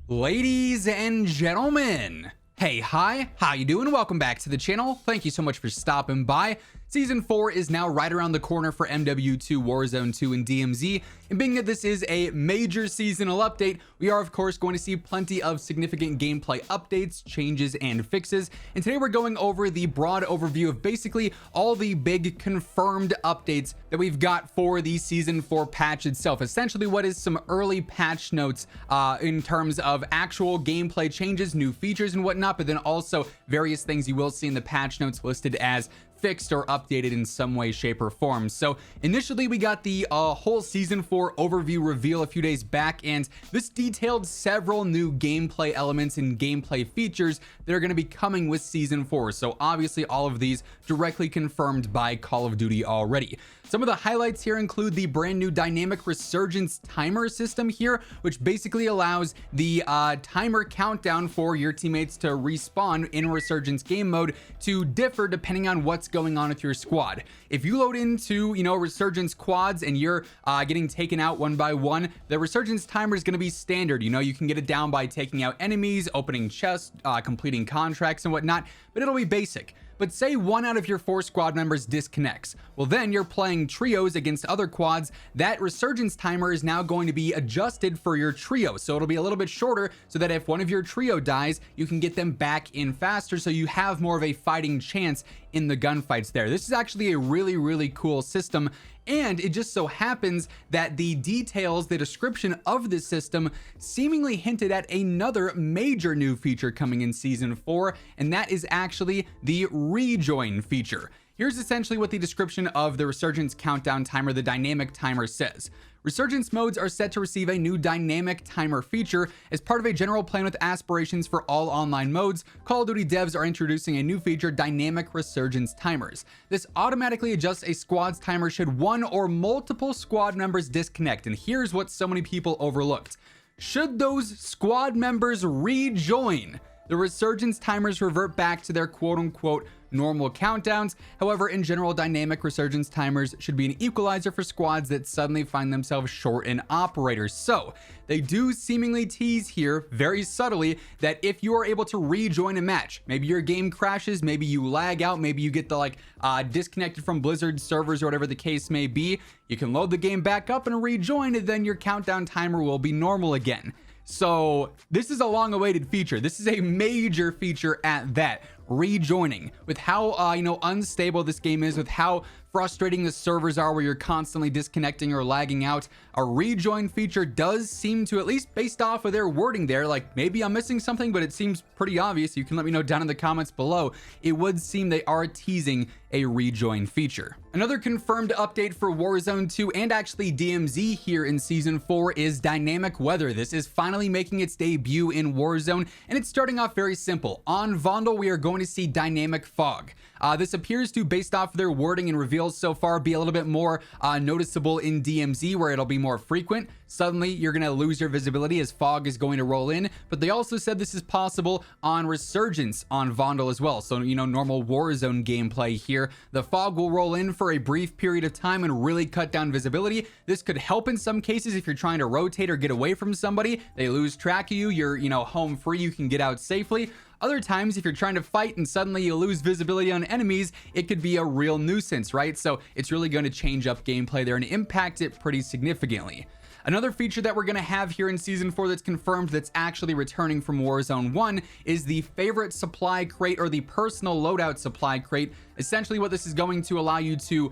Ladies and gentlemen, hey, hi, how you doing? Welcome back to the channel. Thank you so much for stopping by. Season 4 is now right around the corner for MW2, Warzone 2, and DMZ, and being that this is a major seasonal update, we are of course going to see plenty of significant gameplay updates, changes, and fixes, and today we're going over the broad overview of basically all the big confirmed updates that we've got for the Season 4 patch itself. Essentially what is some early patch notes in terms of actual gameplay changes, new features and whatnot, but then also various things you will see in the patch notes listed as fixed or updated in some way, shape, or form. So initially we got the whole Season 4 overview reveal a few days back, and this detailed several new gameplay elements and gameplay features that are going to be coming with Season 4. So obviously all of these directly confirmed by Call of Duty already. Some of the highlights here include the brand new dynamic resurgence timer system here, which basically allows the timer countdown for your teammates to respawn in resurgence game mode to differ depending on what's going on with your squad. If you load into, resurgence quads and you're getting taken out one by one, the resurgence timer is going to be standard. You can get it down by taking out enemies, opening chests, completing contracts and whatnot, but it'll be basic. But say one out of your 4 squad members disconnects. Well, then you're playing trios against other quads. That resurgence timer is now going to be adjusted for your trio. So it'll be a little bit shorter so that if one of your trio dies, you can get them back in faster so you have more of a fighting chance in the gunfights there. This is actually a really, really cool system. And it just so happens that the details, the description of this system seemingly hinted at another major new feature coming in Season 4, and that is actually the Rejoin feature. Here's essentially what the description of the Resurgence countdown timer, the dynamic timer, says. Resurgence modes are set to receive a new dynamic timer feature. As part of a general plan with aspirations for all online modes, Call of Duty devs are introducing a new feature, dynamic resurgence timers. This automatically adjusts a squad's timer should one or multiple squad members disconnect. And here's what so many people overlooked. Should those squad members rejoin, the resurgence timers revert back to their quote-unquote normal countdowns. However, in general, dynamic resurgence timers should be an equalizer for squads that suddenly find themselves short in operators. So they do seemingly tease here very subtly that if you are able to rejoin a match, maybe your game crashes, maybe you lag out, maybe you get the disconnected from Blizzard servers or whatever the case may be, you can load the game back up and rejoin, and then your countdown timer will be normal again. So this is a long-awaited feature. This is a major feature at that. Rejoining, with how unstable this game is, with how frustrating the servers are where you're constantly disconnecting or lagging out, a rejoin feature does seem to, at least based off of their wording there, like maybe I'm missing something, but it seems pretty obvious. You can let me know down in the comments below. It would seem they are teasing a rejoin feature. Another confirmed update for Warzone 2 and actually DMZ here in Season 4 is dynamic weather. This is finally making its debut in Warzone, and it's starting off very simple. On Vondel, we are going to see dynamic fog. This appears to, based off their wording and reveals so far, be a little bit more noticeable in DMZ, where it'll be more frequent. Suddenly you're going to lose your visibility as fog is going to roll in, but they also said this is possible on Resurgence on Vondel as well. So, normal Warzone gameplay here. The fog will roll in for a brief period of time and really cut down visibility. This could help in some cases if you're trying to rotate or get away from somebody. They lose track of you. You're, home free. You can get out safely. Other times, if you're trying to fight and suddenly you lose visibility on enemies, it could be a real nuisance, right? So it's really going to change up gameplay there and impact it pretty significantly. Another feature that we're going to have here in Season 4 that's confirmed that's actually returning from Warzone 1 is the favorite supply crate, or the personal loadout supply crate. Essentially what this is going to allow you to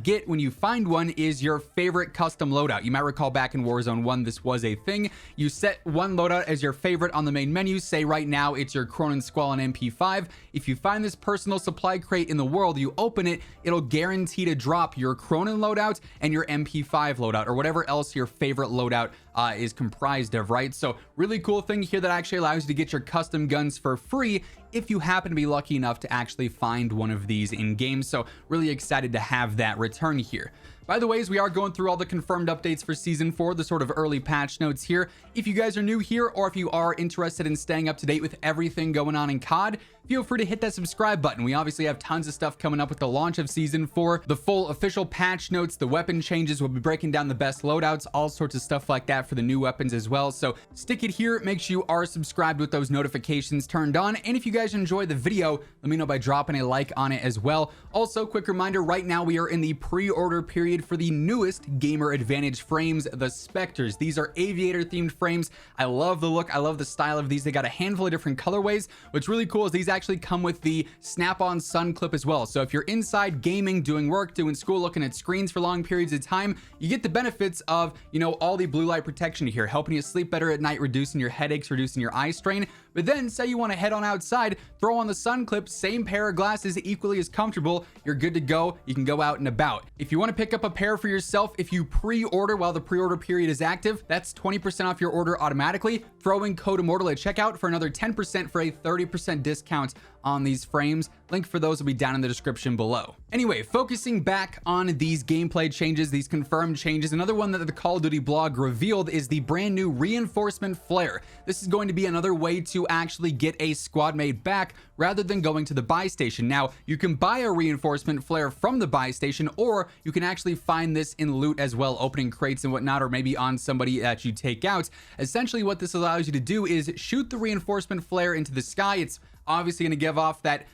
get when you find one is your favorite custom loadout. You might recall back in Warzone 1 this was a thing. You set one loadout as your favorite on the main menu. Say right now it's your Cronin Squall and MP5. If you find this personal supply crate in the world, you open it, it'll guarantee to drop your Cronin loadout and your MP5 loadout, or whatever else your favorite loadout is comprised of, right? So really cool thing here that actually allows you to get your custom guns for free if you happen to be lucky enough to actually find one of these in game. So really excited to have that return here. By the way, as we are going through all the confirmed updates for Season 4, the sort of early patch notes here, if you guys are new here or if you are interested in staying up to date with everything going on in COD, feel free to hit that subscribe button. We obviously have tons of stuff coming up with the launch of Season 4, the full official patch notes, the weapon changes. We'll be breaking down the best loadouts, all sorts of stuff like that for the new weapons as well. So stick it here. Make sure you are subscribed with those notifications turned on. And if you guys enjoy the video, let me know by dropping a like on it as well. Also, quick reminder, right now we are in the pre-order period for the newest Gamer Advantage frames, the Spectres. These are aviator themed frames. I love the look. I love the style of these. They got a handful of different colorways. What's really cool is these actually come with the snap-on sun clip as well. So if you're inside gaming, doing work, doing school, looking at screens for long periods of time, you get the benefits of, you know, all the blue light protection here, helping you sleep better at night, reducing your headaches, reducing your eye strain. But then say you want to head on outside, throw on the sun clip, same pair of glasses, equally as comfortable. You're good to go. You can go out and about. If you want to pick up a pair for yourself, if you pre-order while the pre-order period is active, that's 20% off your order automatically. Throw in code Immortal at checkout for another 10% for a 30% discount on these frames. Link for those will be down in the description below. Anyway, focusing back on these gameplay changes, these confirmed changes, another one that the Call of Duty blog revealed is the brand new reinforcement flare. This is going to be another way to actually get a squad mate back rather than going to the buy station. Now, you can buy a reinforcement flare from the buy station, or you can actually find this in loot as well, opening crates and whatnot, or maybe on somebody that you take out. Essentially, what this allows you to do is shoot the reinforcement flare into the sky. It's obviously going to give off that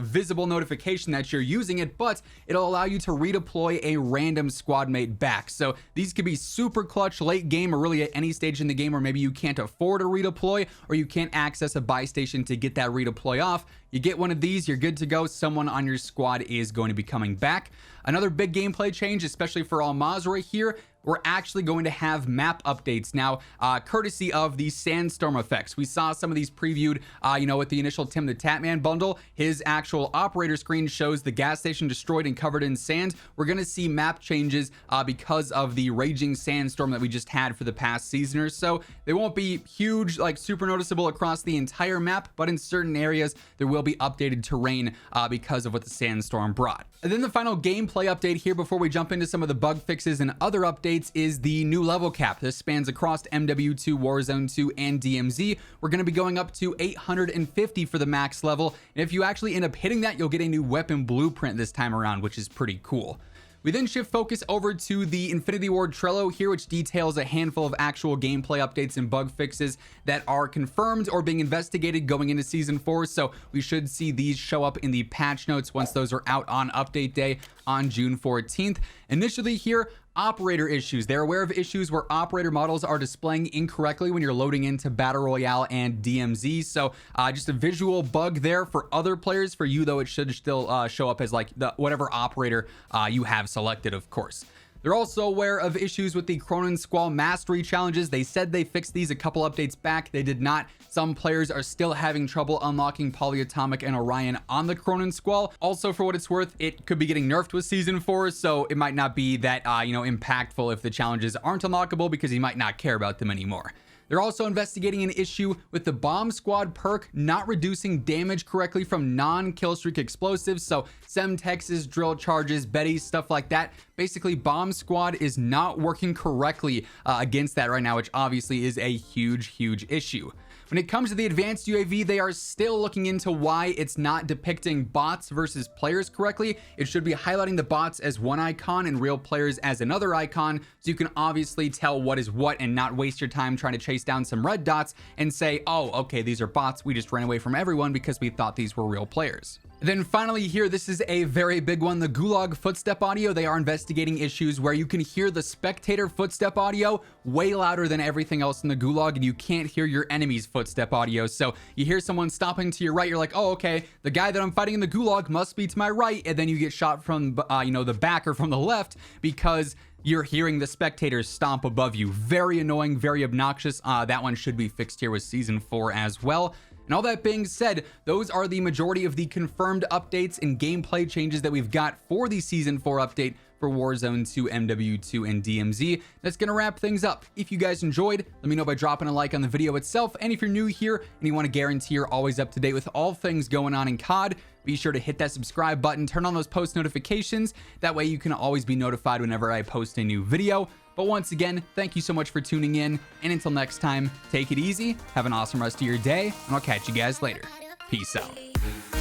visible notification that you're using it, but it'll allow you to redeploy a random squad mate back. So these could be super clutch late game, or really at any stage in the game where maybe you can't afford a redeploy, or you can't access a buy station to get that redeploy off. You get one of these, you're good to go. Someone on your squad is going to be coming back. Another big gameplay change, especially for all Mazrah here, we're actually going to have map updates now, courtesy of the sandstorm effects. We saw some of these previewed, with the initial Tim the Tatman bundle. His actual operator screen shows the gas station destroyed and covered in sand. We're going to see map changes because of the raging sandstorm that we just had for the past season or so. They won't be huge, like super noticeable across the entire map, but in certain areas there will be updated terrain because of what the sandstorm brought. And then the final gameplay update here before we jump into some of the bug fixes and other updates is the new level cap. This spans across MW2, Warzone 2, and DMZ. We're going to be going up to 850 for the max level. And if you actually end up hitting that, you'll get a new weapon blueprint this time around, which is pretty cool. We then shift focus over to the Infinity Ward Trello here, which details a handful of actual gameplay updates and bug fixes that are confirmed or being investigated going into Season 4. So we should see these show up in the patch notes once those are out on update day on June 14th. Initially here, operator issues. They're aware of issues where operator models are displaying incorrectly when you're loading into Battle Royale and DMZ. So just a visual bug there for other players. For you, though, it should still show up as like the whatever operator you have selected, of course. They're also aware of issues with the Cronin Squall Mastery challenges. They said they fixed these a couple updates back. They did not. Some players are still having trouble unlocking Polyatomic and Orion on the Cronin Squall. Also, for what it's worth, it could be getting nerfed with Season 4, so it might not be that, impactful if the challenges aren't unlockable because you might not care about them anymore. They're also investigating an issue with the Bomb Squad perk not reducing damage correctly from non-killstreak explosives. So Semtexes, drill charges, Bettys, stuff like that. Basically, Bomb Squad is not working correctly against that right now, which obviously is a huge issue. When it comes to the advanced UAV, they are still looking into why it's not depicting bots versus players correctly. It should be highlighting the bots as one icon and real players as another icon, so you can obviously tell what is what and not waste your time trying to chase down some red dots and say, oh, okay, these are bots. We just ran away from everyone because we thought these were real players. Then finally here, this is a very big one, the Gulag footstep audio. They are investigating issues where you can hear the spectator footstep audio way louder than everything else in the Gulag, and you can't hear your enemy's footstep audio. So you hear someone stopping to your right, you're like, oh, okay, the guy that I'm fighting in the Gulag must be to my right, and then you get shot from, the back or from the left because you're hearing the spectators stomp above you. Very annoying, very obnoxious. That one should be fixed here with Season 4 as well. And all that being said, those are the majority of the confirmed updates and gameplay changes that we've got for the Season 4 update for Warzone 2, MW2, and DMZ. That's going to wrap things up. If you guys enjoyed, let me know by dropping a like on the video itself. And if you're new here and you want to guarantee you're always up to date with all things going on in COD, be sure to hit that subscribe button, turn on those post notifications. That way you can always be notified whenever I post a new video. But once again, thank you so much for tuning in. And until next time, take it easy, have an awesome rest of your day, and I'll catch you guys later. Peace out.